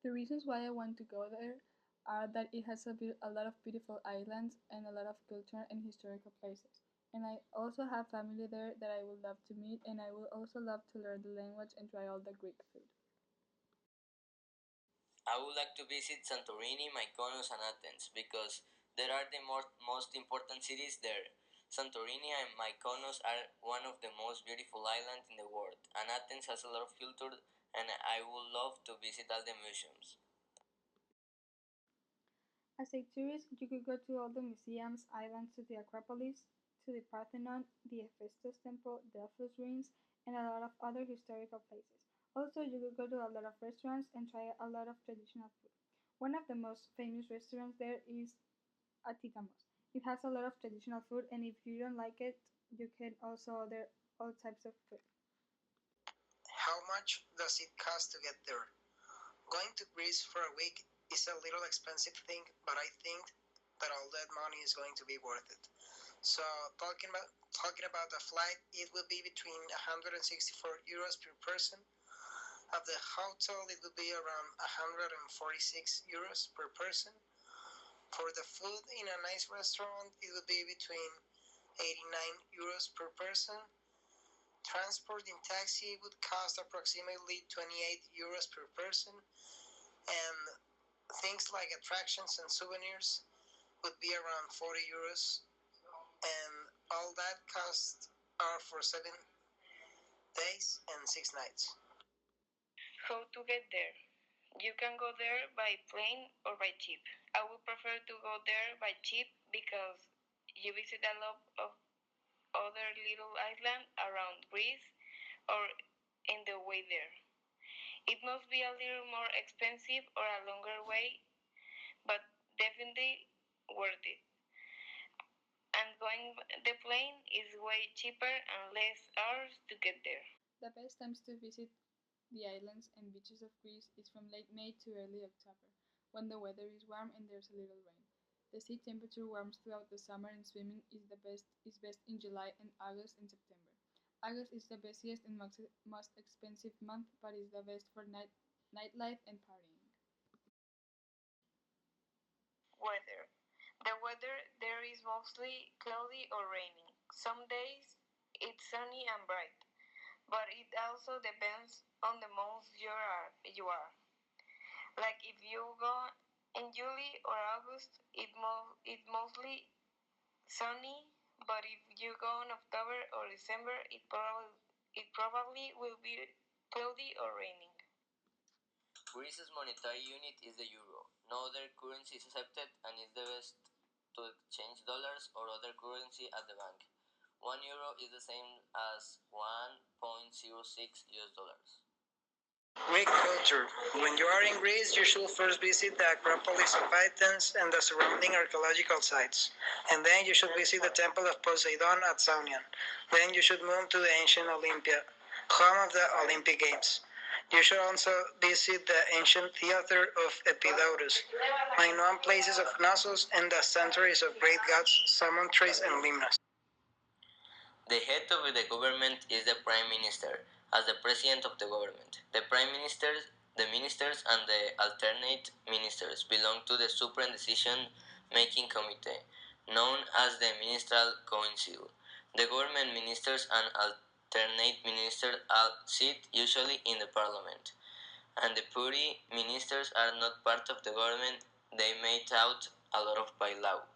The reasons why I want to go there are that it has a lot of beautiful islands and a lot of culture and historical places. And I also have family there that I would love to meet, and I would also love to learn the language and try all the Greek food. I would like to visit Santorini, Mykonos, and Athens because there are the most important cities there. Santorini and Mykonos are one of the most beautiful islands in the world, and Athens has a lot of culture, and I would love to visit all the museums. As a tourist, you could go to all the museums, islands, to the Acropolis, to the Parthenon, the Hephaestus Temple, Delphos ruins, and a lot of other historical places. Also, you could go to a lot of restaurants and try a lot of traditional food. One of the most famous restaurants there is Atikamos. It has a lot of traditional food, and if you don't like it, you can also order all types of food. How much does it cost to get there? Going to Greece for a week is a little expensive thing, but I think that all that money is going to be worth it. So talking about the flight, it will be between 164 euros per person. At the hotel, it will be around 146 euros per person. For the food in a nice restaurant, it will be between 89 euros per person. Transport in taxi would cost approximately 28 euros per person, and things like attractions and souvenirs would be around 40 euros, and all that costs are for 7 days and 6 nights. How to get there? You can go there by plane or by ship. I would prefer to go there by ship because you visit a lot of other little islands around Greece or in the way there. It must be a little more expensive or a longer way, but definitely worth it. And going the plane is way cheaper and less hours to get there. The best times to visit the islands and beaches of Greece is from late May to early October, when the weather is warm and there's a little rain. The sea temperature warms throughout the summer, and swimming is best in July and August and September. August is the busiest and most expensive month, but is the best for nightlife and partying. Weather. The weather there is mostly cloudy or raining. Some days it's sunny and bright, but it also depends on the month you are. Like if you go in July or August, it's mostly sunny, but if you go in October or December, it probably will be cloudy or raining. Greece's monetary unit is the euro. No other currency is accepted and is the best to exchange dollars or other currency at the bank. 1 euro is the same as 1.06 US dollars. Greek culture. When you are in Greece, you should first visit the Acropolis of Athens and the surrounding archaeological sites. And then you should visit the Temple of Poseidon at Saunion. Then you should move to the ancient Olympia, home of the Olympic Games. You should also visit the ancient theater of Epidaurus, known places of Knossos, and the sanctuaries of great gods Samothrace and Limnos. The head of the government is the Prime Minister, as the President of the government. The Prime Minister, the ministers, and the alternate ministers belong to the Supreme Decision Making Committee, known as the Ministerial Council. The government ministers and alternate ministers sit usually in the Parliament, and the Puri ministers are not part of the government, they made out a lot of by law.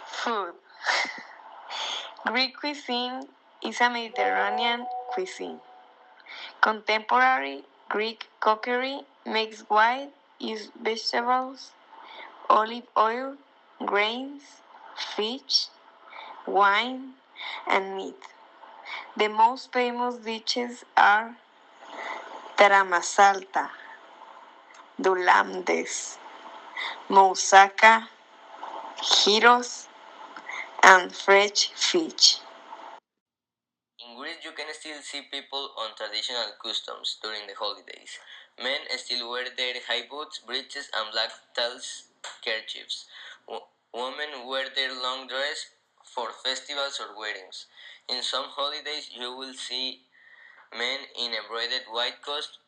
Food. Greek cuisine is a Mediterranean cuisine. Contemporary Greek cookery makes wide use vegetables, olive oil, grains, fish, wine, and meat. The most famous dishes are taramasalta, doulamdes, moussaka, gyros, and fresh fish. In Greece, you can still see people on traditional customs during the holidays. Men still wear their high boots, breeches, and black tails kerchiefs. Women wear their long dress for festivals or weddings. In some holidays, you will see men in embroidered white coats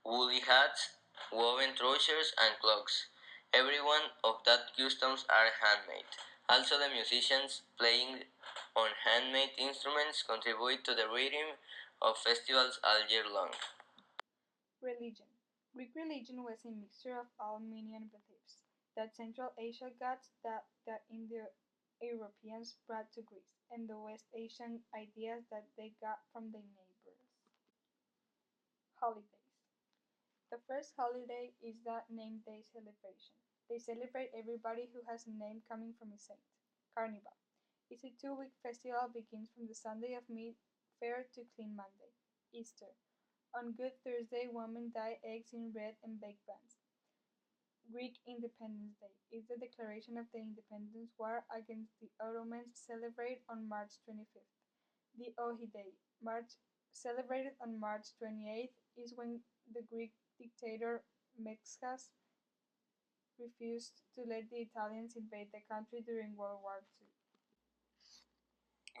woolly hats, woven trousers, and cloaks. Every one of that customs are handmade. Also, the musicians playing on handmade instruments contribute to the rhythm of festivals all year long. Religion. Greek religion was a mixture of Armenian beliefs that Central Asia gods that the Indo-Europeans brought to Greece, and the West Asian ideas that they got from their neighbors. Holidays. The first holiday is the name day celebration. They celebrate everybody who has a name coming from a saint. Carnival. It's a 2-week festival begins from the Sunday of Meat Fair to Clean Monday. Easter. On Good Thursday, women dye eggs in red and bake buns. Greek Independence Day is the declaration of the independence war against the Ottomans celebrated on March 25th. The Ohi Day, March, celebrated on March 28th, is when the Greek dictator Mexicas refused to let the Italians invade the country during World War II.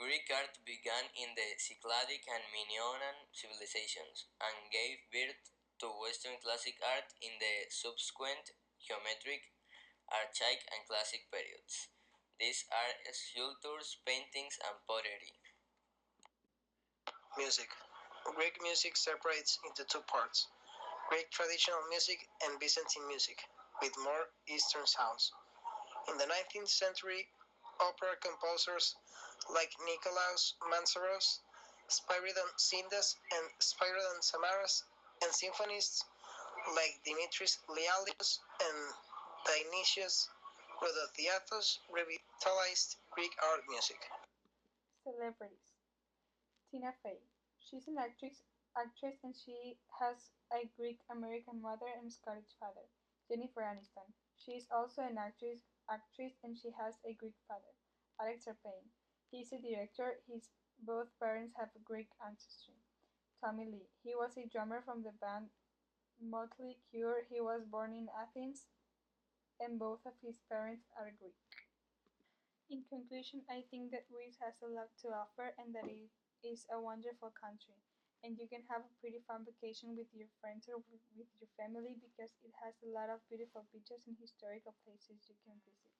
Greek art began in the Cycladic and Minoan civilizations and gave birth to Western classic art in the subsequent geometric, archaic, and classic periods. These are sculptures, paintings, and pottery. Music. Greek music separates into two parts: Greek traditional music and Byzantine music, with more Eastern sounds. In the 19th century, opera composers like Nikolaos Mansaros, Spyridon Sindas, and Spyridon Samaras, and symphonists like Dimitris Lialios and Dionysius Rhodothiathos revitalized Greek art music. Celebrities. Tina Fey. She's an actress and she has a Greek American mother and Scottish father. Jennifer Aniston. She is also an actress and she has a Greek father. Alex Payne. He is a director. His both parents have Greek ancestry. Tommy Lee. He was a drummer from the band Motley Crue. He was born in Athens and both of his parents are Greek. In conclusion, I think that Greece has a lot to offer and that it is a wonderful country. And you can have a pretty fun vacation with your friends or with your family because it has a lot of beautiful beaches and historical places you can visit.